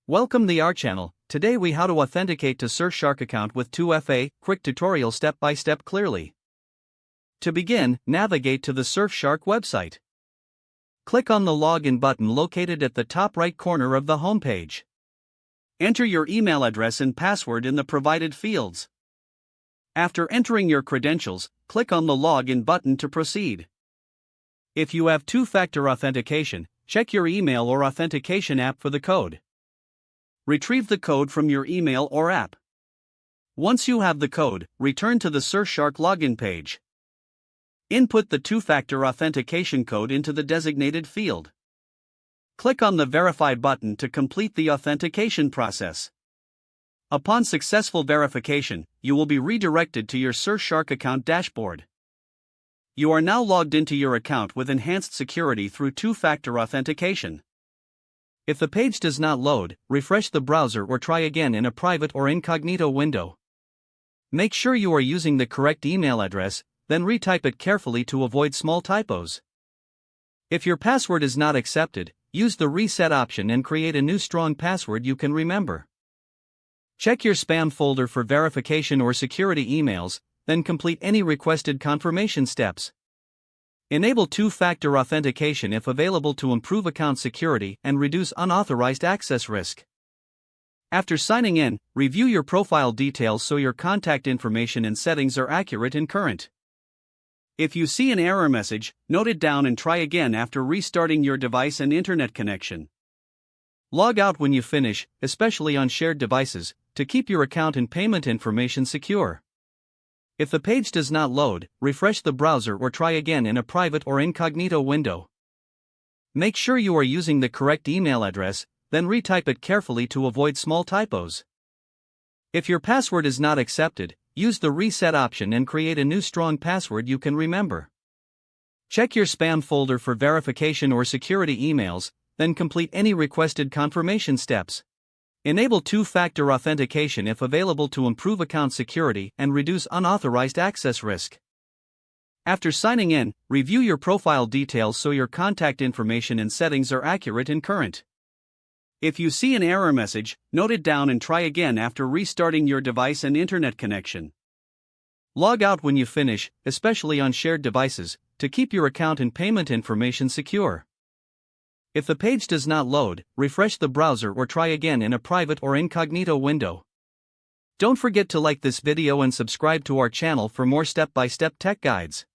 Welcome to our channel. Today we how to authenticate to Surfshark account with 2FA, quick tutorial step by step clearly. To begin, navigate to the Surfshark website. Click on the login button located at the top right corner of the homepage. Enter your email address and password in the provided fields. After entering your credentials, click on the login button to proceed. If you have two-factor authentication, check your email or authentication app for the code. Retrieve the code from your email or app. Once you have the code, return to the Surfshark login page. Input the two-factor authentication code into the designated field. Click on the Verify button to complete the authentication process. Upon successful verification, you will be redirected to your Surfshark account dashboard. You are now logged into your account with enhanced security through two-factor authentication. If the page does not load, refresh the browser or try again in a private or incognito window. Make sure you are using the correct email address, then retype it carefully to avoid small typos. If your password is not accepted, use the reset option and create a new strong password you can remember. Check your spam folder for verification or security emails, then complete any requested confirmation steps. Enable two-factor authentication if available to improve account security and reduce unauthorized access risk. After signing in, review your profile details so your contact information and settings are accurate and current. If you see an error message, note it down and try again after restarting your device and internet connection. Log out when you finish, especially on shared devices, to keep your account and payment information secure. If the page does not load, refresh the browser or try again in a private or incognito window. Make sure you are using the correct email address, then retype it carefully to avoid small typos. If your password is not accepted, use the reset option and create a new strong password you can remember. Check your spam folder for verification or security emails, then complete any requested confirmation steps. Enable two-factor authentication if available to improve account security and reduce unauthorized access risk. After signing in, review your profile details so your contact information and settings are accurate and current. If you see an error message, note it down and try again after restarting your device and internet connection. Log out when you finish, especially on shared devices, to keep your account and payment information secure. If the page does not load, refresh the browser or try again in a private or incognito window. Don't forget to like this video and subscribe to our channel for more step-by-step tech guides.